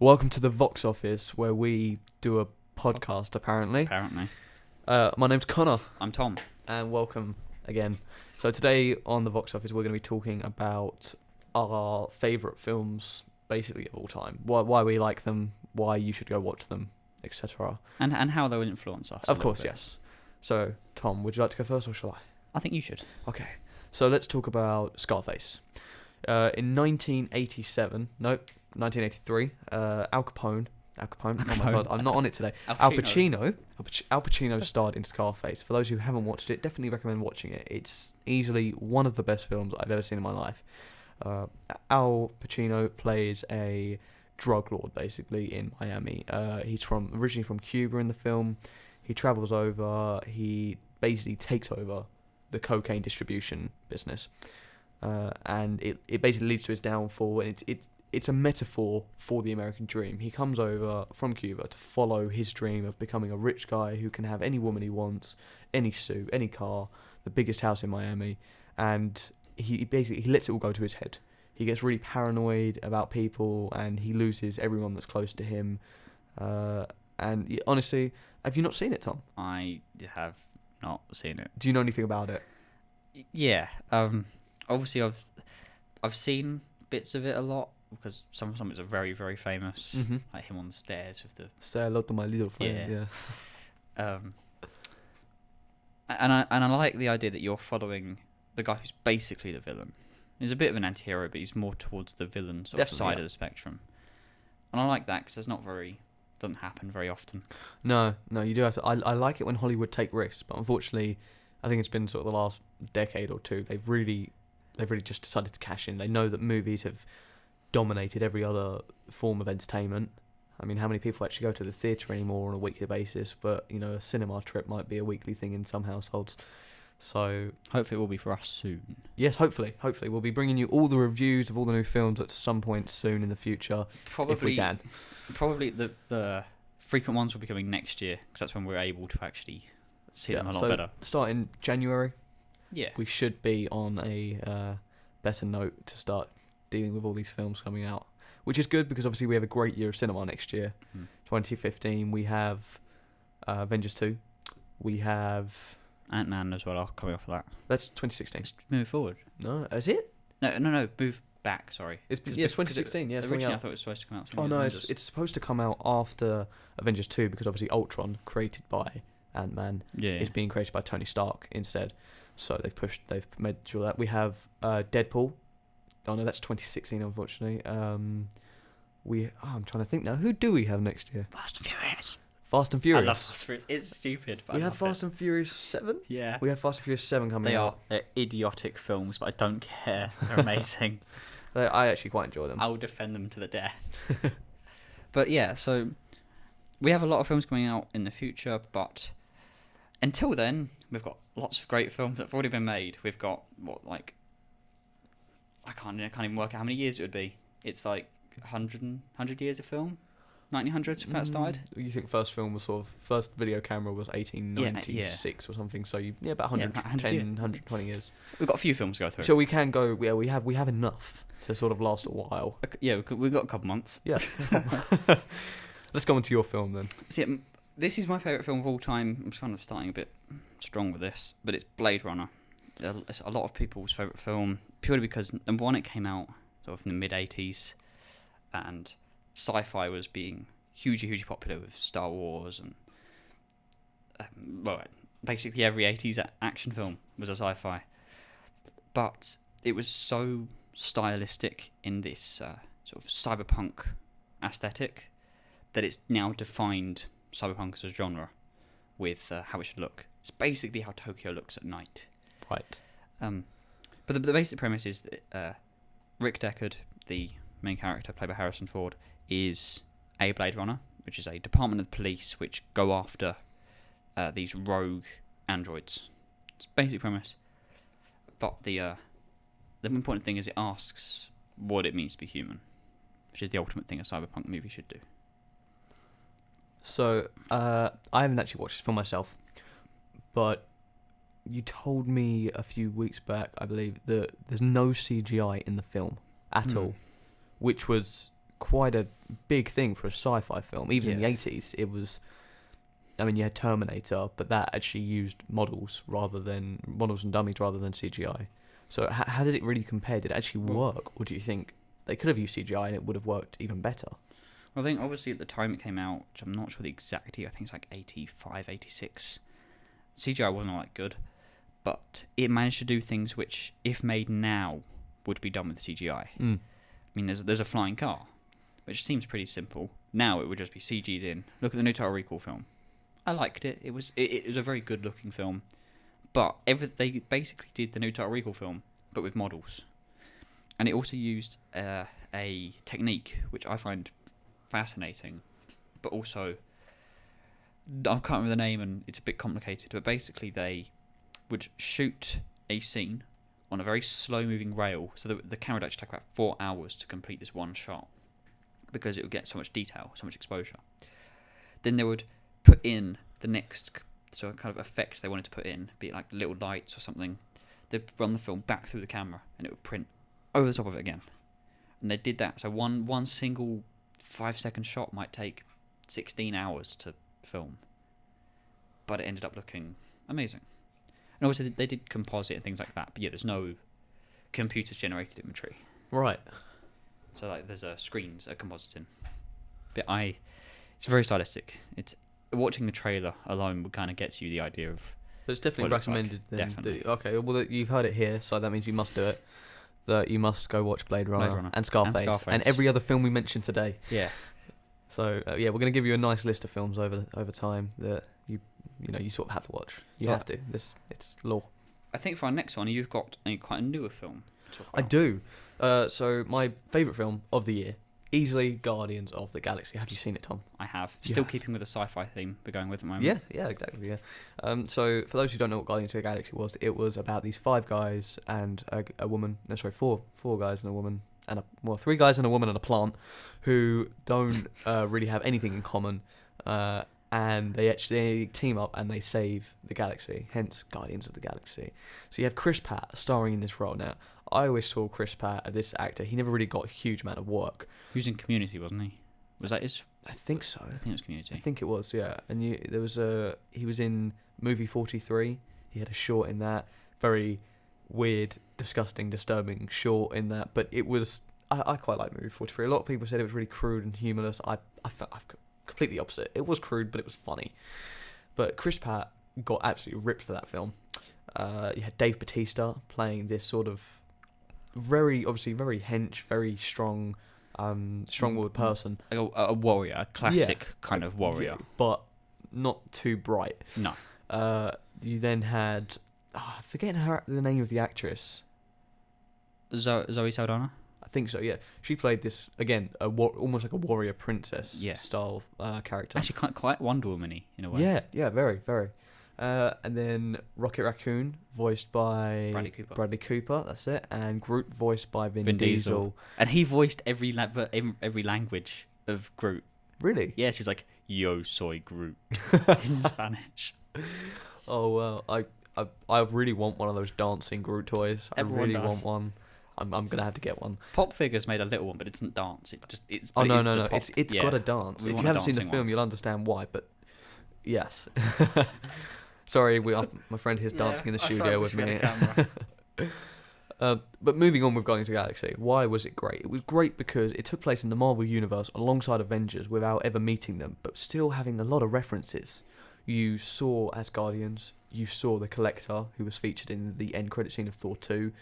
Welcome to the VoxOffice, where we do a podcast, apparently. My name's Connor. I'm Tom. And welcome again. So today on the VoxOffice, we're going to be talking about our favourite films, basically, of all time. Why we like them, why you should go watch them, etc. And how they will influence us. Of course, yes. So, Tom, would you like to go first, or shall I? I think you should. Okay. So let's talk about Scarface. In 1983, Al Capone, oh my god, I'm not on it today. Al Pacino starred in Scarface. For those who haven't watched it, definitely recommend watching it. It's easily one of the best films I've ever seen in my life. Al Pacino plays a drug lord, basically, in Miami. He's originally from Cuba in the film. He travels over. He basically takes over the cocaine distribution business. And it basically leads to his downfall, and it's a metaphor for the American dream. He comes over from Cuba to follow his dream of becoming a rich guy who can have any woman he wants, any suit, any car, the biggest house in Miami, and he lets it all go to his head. He gets really paranoid about people, and he loses everyone that's close to him. And honestly, have you not seen it, Tom? I have not seen it. Do you know anything about it? Yeah. Obviously, I've seen bits of it a lot because some of it's very, very famous. Mm-hmm. Like him on the stairs with the Say hello to my little friend. Yeah. And I like the idea that you're following the guy who's basically the villain. He's a bit of an anti-hero, but he's more towards the villain sort of side of the spectrum. And I like that because doesn't happen very often. No, you do have to. I like it when Hollywood take risks, but unfortunately, I think it's been sort of the last decade or two. They've really just decided to cash in. They know that movies have dominated every other form of entertainment. I mean, how many people actually go to the theatre anymore on a weekly basis? But, a cinema trip might be a weekly thing in some households. So hopefully it will be for us soon. Yes, hopefully. We'll be bringing you all the reviews of all the new films at some point soon in the future, if we can. Probably the frequent ones will be coming next year, because that's when we're able to actually see them a lot better. Starting January, yeah, we should be on a better note to start dealing with all these films coming out, which is good because obviously we have a great year of cinema next year. 2015, we have Avengers 2, we have Ant-Man as well, coming off of that. That's 2016. Let's move forward. No, is it? No, move back, sorry. It's 2016, yeah. Originally I thought it was supposed to come out. Oh no, it's supposed to come out after Avengers 2 because obviously Ultron, created by Ant-Man, is being created by Tony Stark instead. So they've made sure that we have Deadpool. Oh no, that's 2016, unfortunately. I'm trying to think now. Who do we have next year? Fast and Furious. Fast and Furious. I love Fast and Furious. It's stupid, but we have Fast and Furious 7? Yeah. We have Fast and Furious 7 coming out. They're idiotic films, but I don't care. They're amazing. I actually quite enjoy them. I'll defend them to the death. But yeah, so we have a lot of films coming out in the future, but until then, we've got lots of great films that have already been made. We've got, I can't even work out how many years it would be. It's like 100 years of film? 1900s when that started? You think first video camera was 1896 or something, so about 110, 120 years. We've got a few films to go through. So we can go, we have enough to sort of last a while. Yeah, we've got a couple months. Yeah. Let's go on to your film then. See, this is my favourite film of all time. I'm kind of starting a bit strong with this, but it's Blade Runner. It's a lot of people's favourite film, purely because, number one, it came out sort of in the mid-80s, and sci-fi was being hugely popular with Star Wars, and basically every 80s action film was a sci-fi. But it was so stylistic in this sort of cyberpunk aesthetic that it's now defined cyberpunk as a genre with how it should look. It's basically how Tokyo looks at night. Right. But the basic premise is that Rick Deckard, the main character played by Harrison Ford, is a Blade Runner, which is a department of the police which go after these rogue androids. It's basic premise. But the important thing is it asks what it means to be human, which is the ultimate thing a cyberpunk movie should do. So, I haven't actually watched this for myself, but you told me a few weeks back, I believe, that there's no CGI in the film at all, which was quite a big thing for a sci-fi film. Even in the Yeah. 80s, it was. I mean, you had Terminator, but that actually used models and dummies rather than CGI. So how did it really compare? Did it actually work, or do you think they could have used CGI and it would have worked even better? Well, I think obviously at the time it came out, which I'm not sure the exact year, I think it's like 85, 86. CGI wasn't all that good, but it managed to do things which, if made now, would be done with CGI. Mm. I mean, there's a flying car, which seems pretty simple. Now it would just be CG'd in. Look at the new Total Recall film. I liked it. It was a very good looking film, but they basically did the new Total Recall film, but with models, and it also used a technique which I find fascinating, but also I can't remember the name and it's a bit complicated. But basically, they would shoot a scene on a very slow moving rail, so the camera would actually take about 4 hours to complete this one shot because it would get so much detail, so much exposure. Then they would put in the next sort of kind of effect they wanted to put in, be it like little lights or something. They'd run the film back through the camera and it would print over the top of it again. And they did that. So one single 5-second shot might take 16 hours to film. But it ended up looking amazing. And obviously they did composite and things like that. But yeah, there's no computer generated imagery. Right. So like there's screens are compositing. But it's very stylistic. It's watching the trailer alone kind of gets you the idea of. But it's definitely what it looks recommended. like. Definitely. Okay, well you've heard it here, so that means you must do it. That you must go watch Blade Runner and Scarface and every other film we mentioned today. Yeah. So yeah, we're going to give you a nice list of films over time that you sort of have to watch. You have to. It's law. I think for our next one, you've got quite a newer film to talk I about. do. So my favourite film of the year, easily Guardians of the Galaxy. Have you seen it, Tom? I have. You Still have. keeping with the sci-fi theme we're going with at the moment. Yeah, exactly. Yeah. So for those who don't know what Guardians of the Galaxy was, it was about these 5 guys and a woman. No, sorry, four guys and a woman and 3 guys and a woman and a plant who don't really have anything in common. And they actually team up and they save the galaxy, hence Guardians of the Galaxy. So you have Chris Pratt starring in this role. Now, I always saw Chris Pratt, this actor, he never really got a huge amount of work. He was in Community, wasn't he? Was that his? I think so. I think it was Community. I think it was, yeah. And he was in movie 43. He had a short in that. Very weird, disgusting, disturbing short in that. But it was, I quite like movie 43. A lot of people said it was really crude and humorless. I felt completely opposite. It was crude, but it was funny. But Chris Pratt got absolutely ripped for that film. You had Dave Bautista playing this sort of very hench, very strong, strong-willed person. Like a warrior, a classic kind of warrior. Yeah, but not too bright. No. You then had, I'm forgetting the name of the actress. Zoe Saldana? I think so, yeah. She played this, again, almost like a warrior princess style character. Actually, quite Wonder Woman-y in a way. Yeah, very, very. And then Rocket Raccoon, voiced by Bradley Cooper, that's it. And Groot, voiced by Vin Diesel. And he voiced every language of Groot. Really? Yes, he's like, yo soy Groot, in Spanish. Oh, well, I really want one of those dancing Groot toys. Everyone I really does. want one. I'm gonna have to get one. Pop Figures made a little one, but it doesn't dance. It's. Oh no! Pop. It's got to dance. If you haven't seen the film, you'll understand why. But yes. Sorry, my friend here's dancing in the studio with me. But moving on with Guardians of the Galaxy, why was it great? It was great because it took place in the Marvel Universe alongside Avengers without ever meeting them, but still having a lot of references. You saw, as Guardians, you saw the Collector, who was featured in the end credit scene of Thor 2.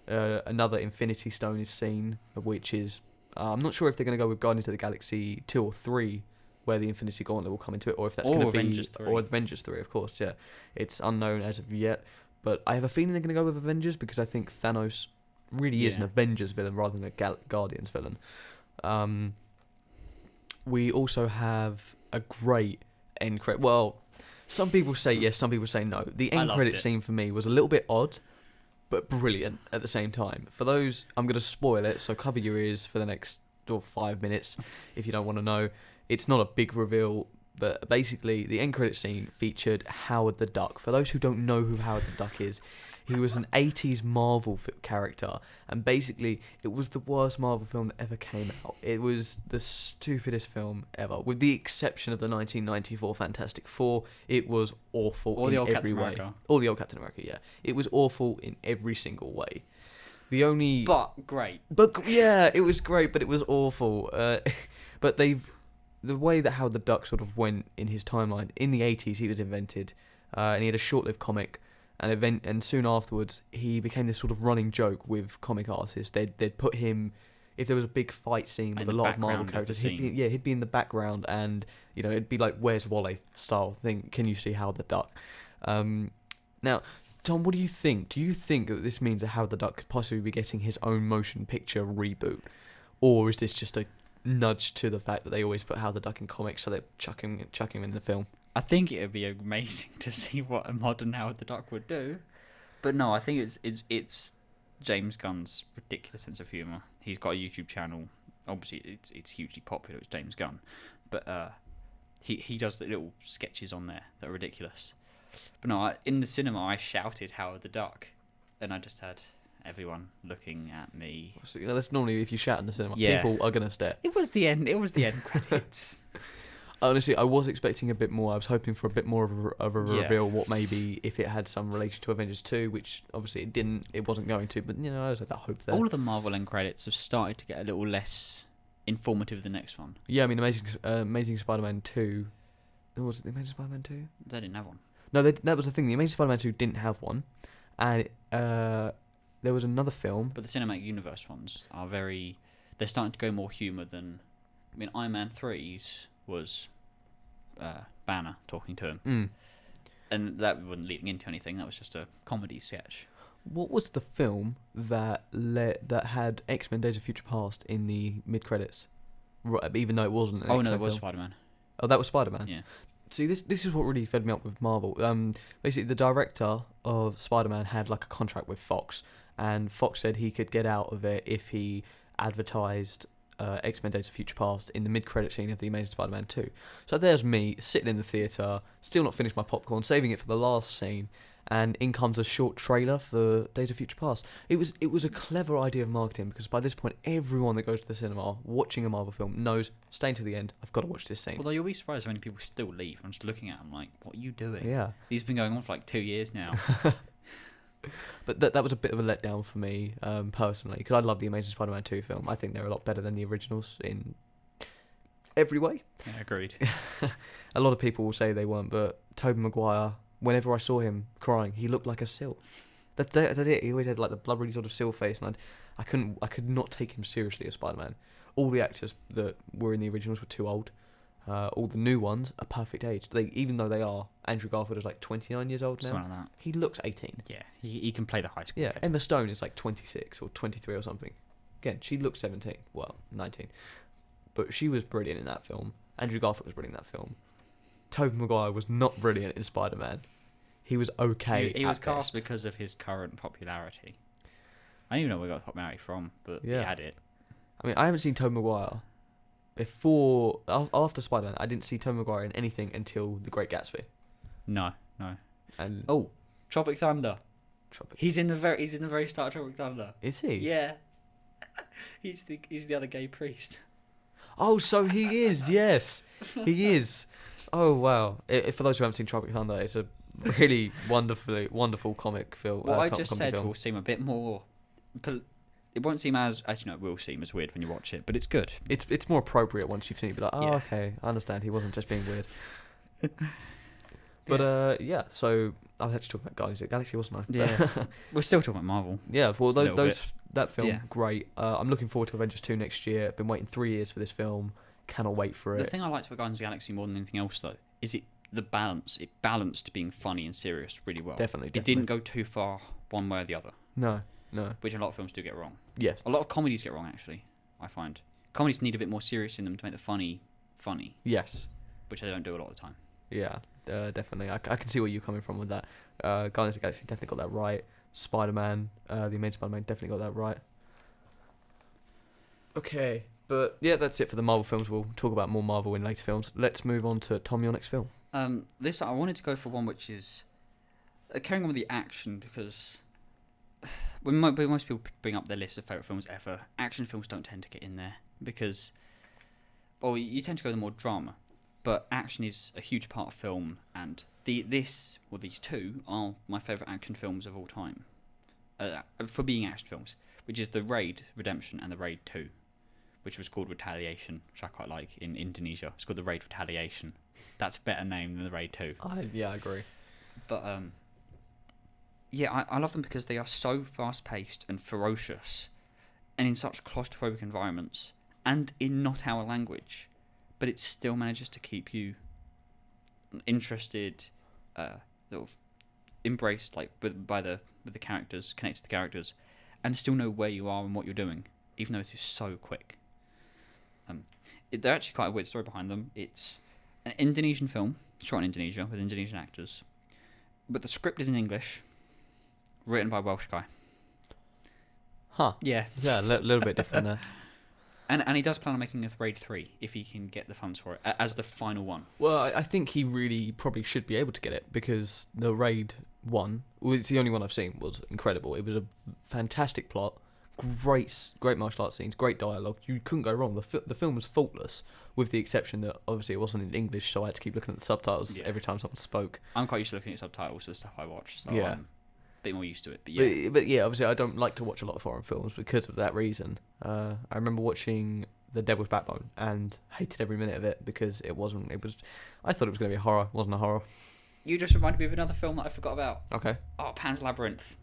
Another Infinity Stone is seen, which is... I'm not sure if they're going to go with Guardians of the Galaxy 2 or 3, where the Infinity Gauntlet will come into it, or if that's going to be... Avengers 3. Or Avengers 3, of course, yeah. It's unknown as of yet. But I have a feeling they're going to go with Avengers, because I think Thanos really is an Avengers villain rather than a Guardians villain. We also have a great end credit... Well, some people say yes, some people say no. The end credit scene for me was a little bit odd, but brilliant at the same time. For those, I'm going to spoil it, so cover your ears for the next 5 minutes if you don't want to know. It's not a big reveal, But basically, the end credit scene featured Howard the Duck. For those who don't know who Howard the Duck is, he was an 80s Marvel character, and basically, it was the worst Marvel film that ever came out. It was the stupidest film ever, with the exception of the 1994 Fantastic Four. It was awful in every way. Or the old Captain America, yeah. It was awful in every single way. But great. But yeah, it was great, but it was awful. But the way that Howard the Duck sort of went in his timeline, in the 80s he was invented, and he had a short-lived comic, and soon afterwards he became this sort of running joke with comic artists. They'd put him, if there was a big fight scene with a lot of Marvel characters, he'd be in the background, and it'd be like Where's Wally style thing. Can you see Howard the Duck? Now, Tom, what do you think? Do you think that this means that Howard the Duck could possibly be getting his own motion picture reboot, or is this just a nudge to the fact that they always put Howard the Duck in comics, so they chuck him in the film? I think it would be amazing to see what a modern Howard the Duck would do, but no, I think it's James Gunn's ridiculous sense of humour. He's got a YouTube channel. Obviously, it's hugely popular. It's James Gunn, but he does the little sketches on there that are ridiculous. But no, in the cinema, I shouted Howard the Duck, and I just had everyone looking at me. So, that's normally if you shout in the cinema, people are gonna stare. It was the end credits. Honestly, I was expecting a bit more. I was hoping for a bit more of a reveal. What maybe if it had some relation to Avengers 2, which obviously it didn't. It wasn't going to. But I always had that hope there. All of the Marvel end credits have started to get a little less informative than the next one. Yeah, I mean, Amazing Spider-Man 2. Was it the Amazing Spider-Man 2? They didn't have one. No, that was the thing. The Amazing Spider-Man 2 didn't have one, and there was another film. But the cinematic universe ones are very. They're starting to go more humour than. I mean, Iron Man 3's was Banner talking to him, and that wasn't leading into anything. That was just a comedy sketch. What was the film that had X-Men: Days of Future Past in the mid credits? Right, even though it wasn't. An X-Men no, it was film. Spider-Man. Oh, that was Spider-Man. Yeah. See, this is what really fed me up with Marvel. Basically, the director of Spider-Man had like a contract with Fox, and Fox said he could get out of it if he advertised X-Men: Days of Future Past in the mid-credit scene of the Amazing Spider-Man 2. So there's me sitting in the theatre, still not finished my popcorn, saving it for the last scene, and in comes a short trailer for Days of Future Past. It was a clever idea of marketing, because by this point everyone that goes to the cinema watching a Marvel film knows, staying to the end, I've got to watch this scene. Although you'll be surprised how many people still leave. I'm just looking at them like, what are you doing? Yeah. These have been going on for like 2 years now. But that was a bit of a letdown for me, personally, because I love the Amazing Spider-Man 2 film. I think they're a lot better than the originals in every way. Yeah, agreed. A lot of people will say they weren't, but Tobey Maguire, whenever I saw him crying, he looked like a Sil. That's it. He always had like the blubbery sort of Sil face, and I could not take him seriously as Spider-Man. All the actors that were in the originals were too old. All the new ones are perfect age. Even though they are, Andrew Garfield is like 29 years old now. Something like that. He looks 18. Yeah, he can play the high school kid. Emma Stone is like 26 or 23 or something. Again, she looks 17. Well, 19. But she was brilliant in that film. Andrew Garfield was brilliant in that film. Tobey Maguire was not brilliant in Spider-Man. He was okay. He was cast because of his current popularity. I don't even know where he got the popularity from, but he had it. I mean, I haven't seen Tobey Maguire after Spider-Man. I didn't see Tobey Maguire in anything until The Great Gatsby. No. And Tropic Thunder. He's in the very start of Tropic Thunder. Is he? Yeah. He's the other gay priest. Oh, so he is. Yes, he is. Oh wow! For those who haven't seen Tropic Thunder, it's a really wonderful comic film. What I just said will seem a bit more. It won't seem as actually no, it will seem as weird when you watch it, but it's good. It's more appropriate once you've seen it. Be like, okay, I understand. He wasn't just being weird. But so I was actually talking about Guardians of the Galaxy, wasn't I? Yeah, we're still talking about Marvel. Yeah, well, that film, great. I'm looking forward to Avengers 2 next year. I've been waiting 3 years for this film. Cannot wait for it. The thing I liked about Guardians of the Galaxy more than anything else, though, is the balance. It balanced being funny and serious really well. Definitely. It didn't go too far one way or the other. No. Which a lot of films do get wrong. Yes. A lot of comedies get wrong, actually, I find. Comedies need a bit more serious in them to make the funny. Yes. Which they don't do a lot of the time. Yeah, definitely. I can see where you're coming from with that. Guardians of the Galaxy definitely got that right. Spider-Man, the Amazing Spider-Man definitely got that right. Okay, But yeah, that's it for the Marvel films. We'll talk about more Marvel in later films. Let's move on to Tom, your next film. This I wanted to go for one which is carrying on with the action, because when most people bring up their list of favourite films ever, action films don't tend to get in there because, well, you tend to go with more drama, but action is a huge part of film, and these two are my favourite action films of all time, for being action films, which is The Raid Redemption and The Raid 2, which was called Retaliation, which I quite like in Indonesia. It's called The Raid Retaliation. That's a better name than The Raid 2. I agree. But yeah, I love them because they are so fast-paced and ferocious, and in such claustrophobic environments, and in not our language, but it still manages to keep you interested, sort of embraced, like with the characters, connect to the characters, and still know where you are and what you're doing, even though it is so quick. They're actually quite a weird story behind them. It's an Indonesian film, shot in Indonesia with Indonesian actors, but the script is in English, written by a Welsh guy. Huh. Yeah. Yeah, a little bit different there. And he does plan on making a Raid 3 if he can get the funds for it, as the final one. Well, I think he really probably should be able to get it, because the Raid 1, it's the only one I've seen, was incredible. It was a fantastic plot, great martial arts scenes, great dialogue. You couldn't go wrong. The film was faultless, with the exception that obviously it wasn't in English, so I had to keep looking at the subtitles every time someone spoke. I'm quite used to looking at subtitles for the stuff I watch, so yeah. I'm a bit more used to it. But yeah. But yeah, obviously I don't like to watch a lot of foreign films because of that reason. I remember watching The Devil's Backbone and hated every minute of it because I thought it was going to be a horror. It wasn't a horror. You just reminded me of another film that I forgot about. Okay. Oh, Pan's Labyrinth.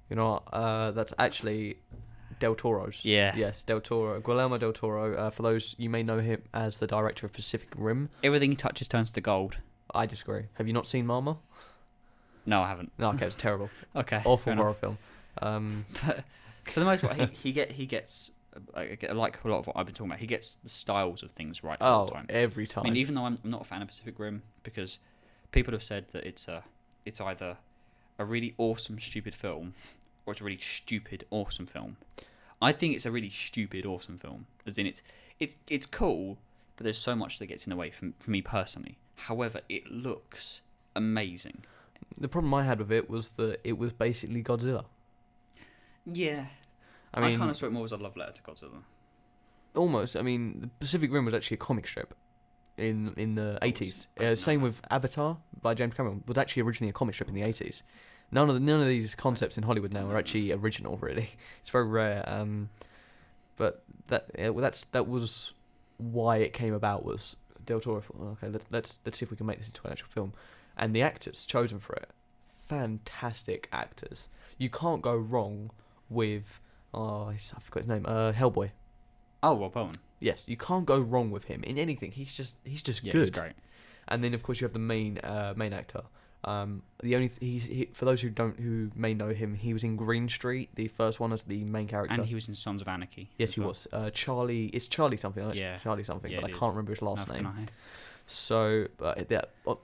You know what? That's actually Del Toro's. Yeah. Yes, Del Toro. Guillermo Del Toro. For those, you may know him as the director of Pacific Rim. Everything he touches turns to gold. I disagree. Have you not seen Mama? No, I haven't. No, okay, it's terrible. Okay. Awful horror film. But for the most part, he gets, like a lot of what I've been talking about, he gets the styles of things right all the time. Every time. I mean, even though I'm not a fan of Pacific Rim, because people have said that it's either a really awesome, stupid film, or it's a really stupid, awesome film. I think it's a really stupid, awesome film. As in, it's cool, but there's so much that gets in the way for me personally. However, it looks amazing. The problem I had with it was that it was basically Godzilla. Yeah. I mean, I kind of saw it more as a love letter to Godzilla. Almost. I mean, the Pacific Rim was actually a comic strip in the 80s. Same with Avatar by James Cameron, was actually originally a comic strip in the 80s. None of these concepts in Hollywood now are actually original, really. It's very rare. But that was why it came about. Was Del Toro thought, okay, let's see if we can make this into an actual film, and the actors chosen for it, fantastic actors. You can't go wrong with I forgot his name. Hellboy. Oh, Rob Owen. Yes, you can't go wrong with him in anything. He's just Yeah, good. he's great. And then of course you have the main actor. For those who may know him, he was in Green Street, the first one, as the main character. And he was in Sons of Anarchy. Yes, he was. Charlie. It's Charlie something. Yeah. Charlie something, Yeah, but I it can't is. remember his last No, name. no. So,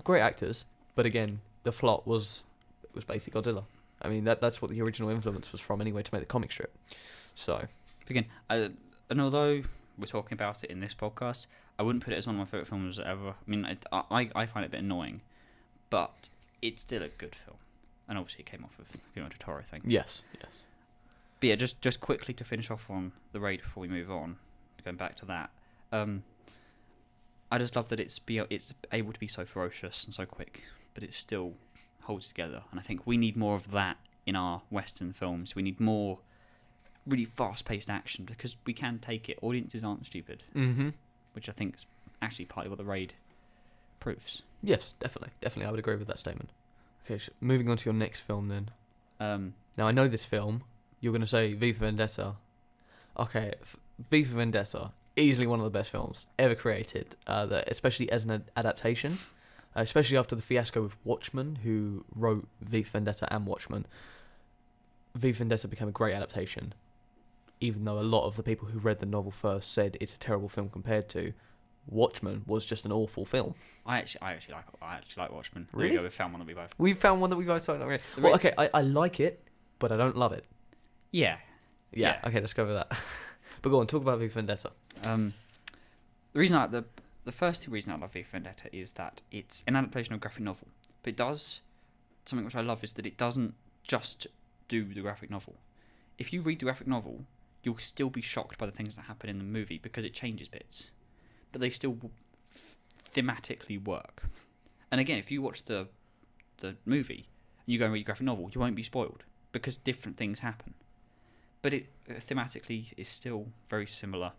great actors. But again, the plot was basically Godzilla. I mean, that's what the original influence was from anyway, to make the comic strip. So Again, and although we're talking about it in this podcast, I wouldn't put it as one of my favourite films ever. I mean, I find it a bit annoying, but it's still a good film. And obviously it came off of the Guillermo del Toro thing. yes. But yeah, just quickly to finish off on The Raid before we move on, going back to that, I just love that it's able to be so ferocious and so quick, but it still holds together. And I think we need more of that in our Western films. We need more really fast-paced action, because we can take it. Audiences aren't stupid, which I think is actually partly what The Raid proves. Yes, definitely. I would agree with that statement. Okay, moving on to your next film then. Now I know this film. You're going to say V for Vendetta. Okay, V for Vendetta, easily one of the best films ever created, especially as an adaptation, especially after the fiasco with Watchmen, who wrote V for Vendetta and Watchmen. V for Vendetta became a great adaptation, even though a lot of the people who read the novel first said it's a terrible film compared to Watchmen was just an awful film. I actually like Watchmen. Really? There you go, we found one that we both. We found one that we both don't like. Well, okay, I like it, but I don't love it. Yeah. Yeah. Okay, let's go with that. But go on, talk about V for Vendetta. The reason the first reason I love V for Vendetta is that it's an adaptation of a graphic novel, but it does something which I love is that it doesn't just do the graphic novel. If you read the graphic novel, you'll still be shocked by the things that happen in the movie because it changes bits, but they still thematically work. And again, if you watch the movie and you go and read the graphic novel, you won't be spoiled because different things happen. But it thematically is still very similar,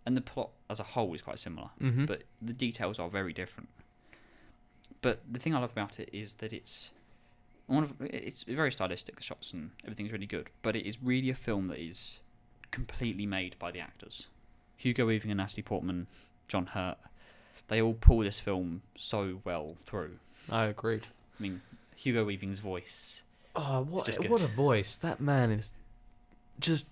and the plot as a whole is quite similar, but the details are very different. But the thing I love about it is that it's very stylistic. The shots and everything's really good, but it is really a film that is completely made by the actors. Hugo Weaving and Natalie Portman, John Hurt, they all pull this film so well through. I agreed. I mean, Hugo Weaving's voice. Oh, what a voice! That man is just.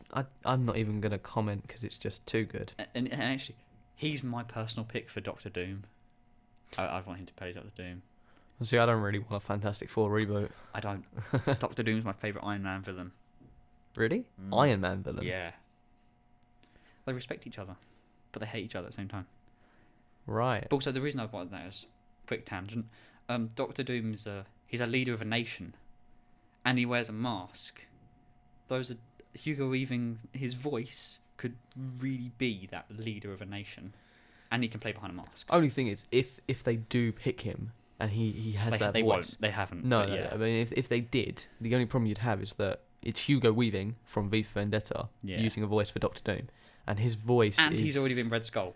I'm not even gonna comment because it's just too good. And actually, he's my personal pick for Doctor Doom. I want him to play Doctor Doom. See, I don't really want a Fantastic Four reboot. I don't. Doctor Doom's my favourite Iron Man villain. Really? Iron Man villain? Yeah. They respect each other, but they hate each other at the same time. Right. But also, the reason I brought that is quick tangent. Doctor Doom he's a leader of a nation, and he wears a mask. Hugo Weaving, his voice could really be that leader of a nation, and he can play behind a mask. Only thing is, if they do pick him and he has that voice, they won't. They haven't. No, yeah. I mean, if they did, the only problem you'd have is that it's Hugo Weaving from V for Vendetta using a voice for Doctor Doom, and his voice and he's already been Red Skull.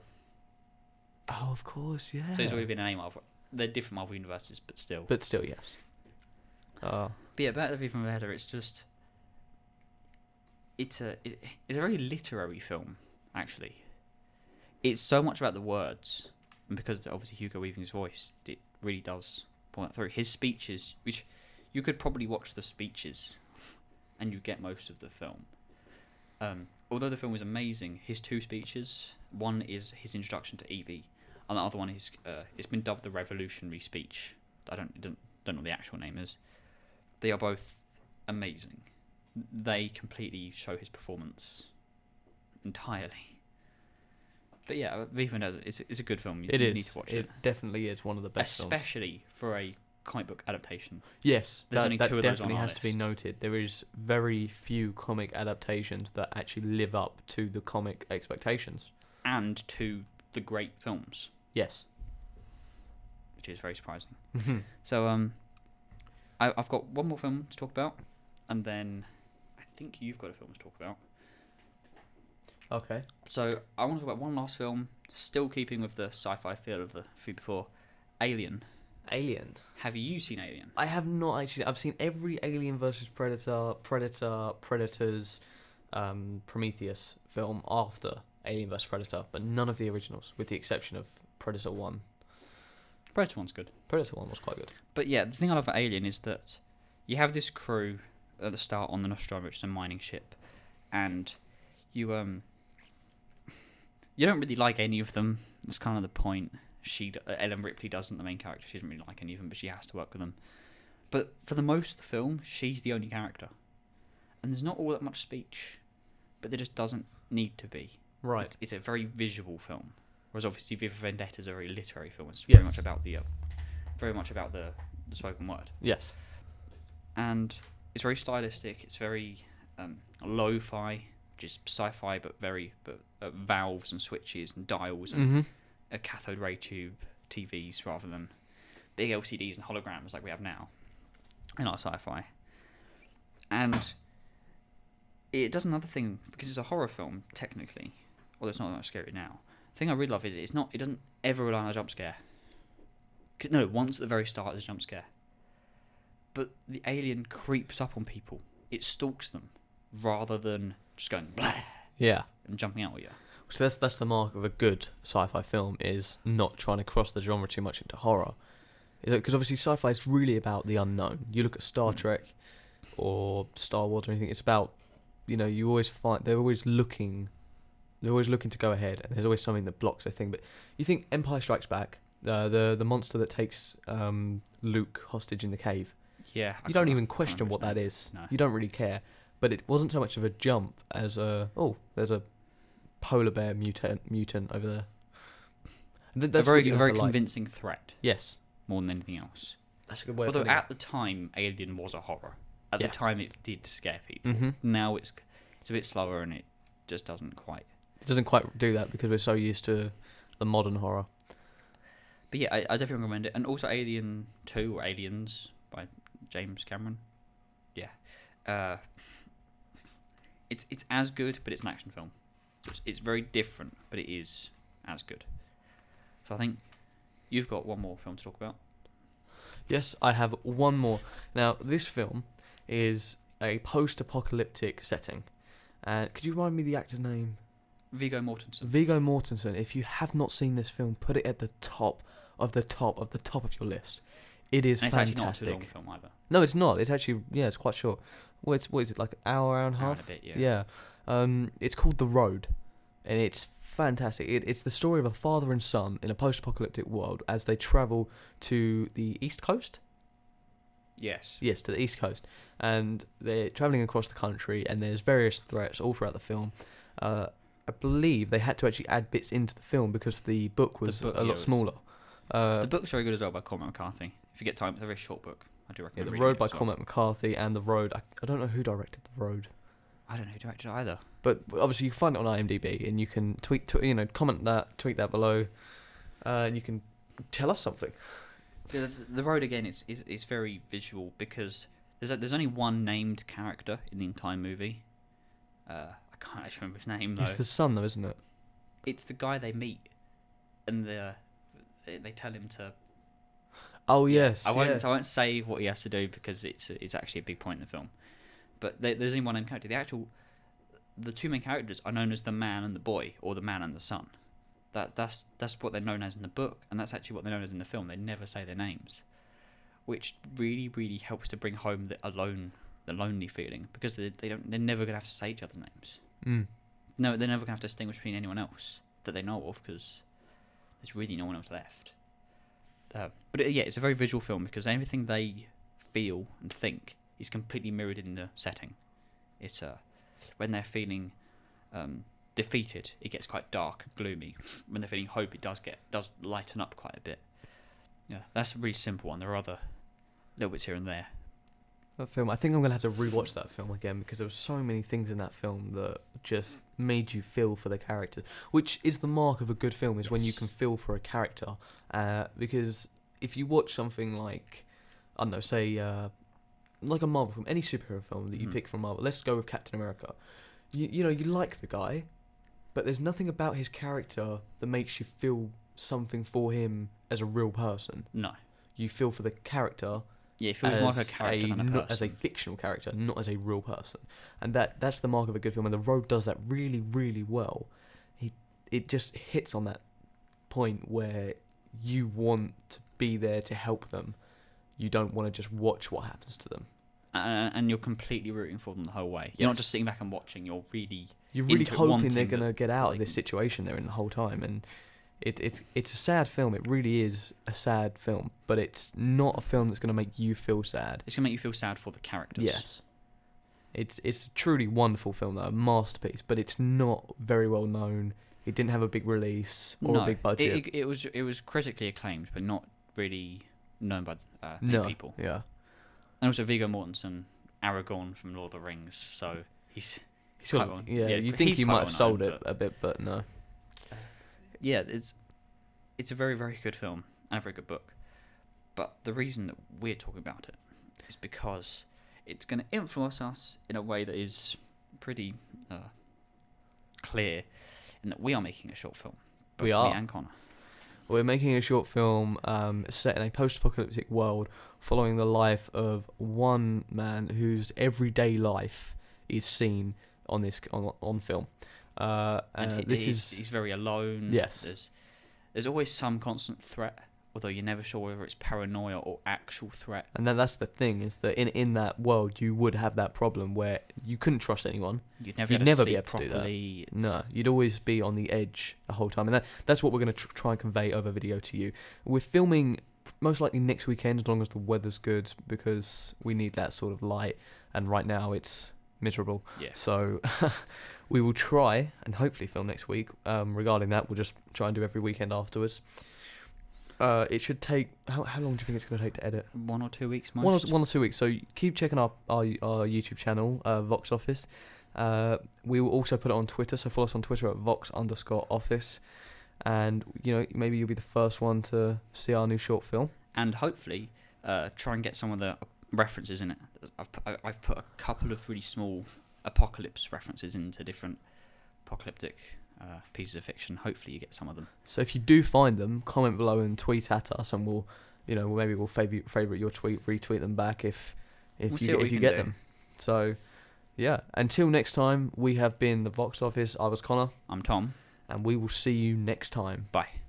Oh, of course, yeah. So he's already been in a Marvel. They're different Marvel universes, but still. But still, yes. But yeah, Better V for Vendetta, it's just... It's a very literary film, actually. It's so much about the words, and because obviously Hugo Weaving's voice, it really does pull that through. His speeches, which you could probably watch the speeches, and you get most of the film. Although the film is amazing, his two speeches, one is his introduction to Evie, and the other one is it's been dubbed the revolutionary speech. I don't know what the actual name is. They are both amazing. They completely show his performance entirely. But yeah, V for Vendetta is a good film. You need to watch it. It definitely is one of the best films. Especially for a comic book adaptation. Yes, There's only two of those definitely has to be noted. There is very few comic adaptations that actually live up to the comic expectations. And to the great films. Yes. Which is very surprising. So, I've got one more film to talk about, and then I think you've got a film to talk about. Okay. So, I want to talk about one last film, still keeping with the sci-fi feel of the few before, Alien. Alien. Have you seen Alien? I have not actually. I've seen every Alien versus Predators, Prometheus film after Alien vs Predator, but none of the originals, with the exception of Predator 1. Predator 1's good. Predator 1 was quite good. But yeah, the thing I love about Alien is that you have this crew at the start on the Nostromo, which is a mining ship, and you don't really like any of them. That's kind of the point. Ellen Ripley doesn't, the main character. She doesn't really like any of them, but she has to work with them. But for the most of the film, she's the only character. And there's not all that much speech, but there just doesn't need to be. Right. It's a very visual film, whereas obviously V for Vendetta is a very literary film. It's Yes. very much about the spoken word. Yes. And it's very stylistic. It's very lo-fi, which is sci-fi, but valves and switches and dials and a cathode ray tube TVs rather than big LCDs and holograms like we have now in our sci-fi. And it does another thing, because it's a horror film technically, although it's not that much scary now. The thing I really love is it doesn't ever rely on a jump scare. No, once at the very start there's a jump scare, but the alien creeps up on people. It stalks them rather than just going blah and jumping out at you. So that's the mark of a good sci-fi film, is not trying to cross the genre too much into horror. Because obviously sci-fi is really about the unknown. You look at Star Trek or Star Wars or anything, it's about, you always find they're always looking to go ahead, and there's always something that blocks their thing. But you think Empire Strikes Back, the monster that takes Luke hostage in the cave. Yeah. You don't even question what that is. No. You don't really care. But it wasn't so much of a jump as there's a polar bear mutant over there. A very convincing threat. Yes. More than anything else. That's a good way. Although at the time, Alien was a horror. At the time, it did scare people. Mm-hmm. Now it's a bit slower, and it just doesn't quite. It doesn't quite do that because we're so used to the modern horror. But yeah, I definitely recommend it. And also Alien 2 or Aliens by James Cameron. Yeah. It's as good, but it's an action film. It's very different, but it is as good. So I think you've got one more film to talk about. Yes, I have one more. Now, this film is a post-apocalyptic setting. Could you remind me the actor's name? Viggo Mortensen. Viggo Mortensen. If you have not seen this film, put it at the top of the top of the top of your list. It is and fantastic. It's actually not too long film either. No, it's not. It's actually, it's quite short. What is it, like an hour and a half? And a bit, yeah. It's called The Road, and it's fantastic. It's the story of a father and son in a post-apocalyptic world as they travel to the East Coast. Yes. Yes, to the East Coast, and they're traveling across the country, and there's various threats all throughout the film. I believe they had to actually add bits into the film because the book was a lot smaller. The book's very good as well by Cormac McCarthy. If you get time, it's a very short book. I do recommend The reading Road it by as well. Cormac McCarthy and The Road. I don't know who directed The Road. I don't know who directed it either. But obviously you can find it on IMDb, and you can comment that, tweet that below, and you can tell us something. The Road again is very visual because there's only one named character in the entire movie. I can't actually remember his name though. It's the son though, isn't it? It's the guy they meet, and they tell him to. Oh yes. I won't say what he has to do because it's actually a big point in the film. But there's only one named character. The two main characters are known as the man and the boy, or the man and the son. That's what they're known as in the book, and that's actually what they're known as in the film. They never say their names, which really, really helps to bring home the lonely feeling because they're never gonna have to say each other's names. Mm. No, they're never gonna have to distinguish between anyone else that they know of because there's really no one else left. But it's a very visual film because everything they feel and think is completely mirrored in the setting. It's when they're feeling defeated, it gets quite dark and gloomy. When they're feeling hope, it does lighten up quite a bit. Yeah, that's a really simple one. There are other little bits here and there. That film, I think I'm gonna have to rewatch that film again because there were so many things in that film that just made you feel for the character, which is the mark of a good film. Is when you can feel for a character. Because if you watch something like, I don't know, say like a Marvel film, any superhero film that you pick from Marvel. Let's go with Captain America. You like the guy, but there's nothing about his character that makes you feel something for him as a real person. No. You feel for the character. Yeah, it feels more like a character than a person. Not as a fictional character, not as a real person. And that's the mark of a good film, and The Road does that really, really well. It just hits on that point where you want to be there to help them. You don't want to just watch what happens to them. And you're completely rooting for them the whole way. You're not just sitting back and watching. You're really hoping they're going to get out of this situation they're in the whole time. And it's a sad film. It really is a sad film. But it's not a film that's going to make you feel sad. It's going to make you feel sad for the characters. Yes. It's a truly wonderful film, though, a masterpiece. But it's not very well known. It didn't have a big release or a big budget. It was critically acclaimed, but not really known by many people. Yeah. And also Viggo Mortensen, Aragorn from Lord of the Rings, so he's quite well, you think you might have sold it a bit, but no. Yeah, it's a very, very good film and a very good book. But the reason that we're talking about it is because it's going to influence us in a way that is pretty clear, in that we are making a short film. Both We are. Me and Connor. We're making a short film set in a post-apocalyptic world following the life of one man whose everyday life is seen on film. And he's very alone. Yes. There's always some constant threat, although you're never sure whether it's paranoia or actual threat. And then that's the thing, is that in that world you would have that problem where you couldn't trust anyone. You'd never be able to do that. It's... No, you'd always be on the edge the whole time. And that's what we're going to try and convey over video to you. We're filming most likely next weekend as long as the weather's good, because we need that sort of light. And right now it's miserable. Yeah. So we will try and hopefully film next week. Regarding that, we'll just try and do every weekend afterwards. It should take... How long do you think it's going to take to edit? 1 or 2 weeks most. 1 or 2 weeks. So keep checking our YouTube channel, VoxOffice. We will also put it on Twitter, so follow us on Twitter at Vox_office. And, maybe you'll be the first one to see our new short film. And hopefully, try and get some of the references in it. I've put a couple of really small apocalypse references into different apocalyptic pieces of fiction. Hopefully you get some of them. So if you do find them, comment below and tweet at us, and we'll favourite your tweet, retweet them back if you get them. So, yeah. Until next time, we have been the Vox Office. I was Connor. I'm Tom. And we will see you next time. Bye.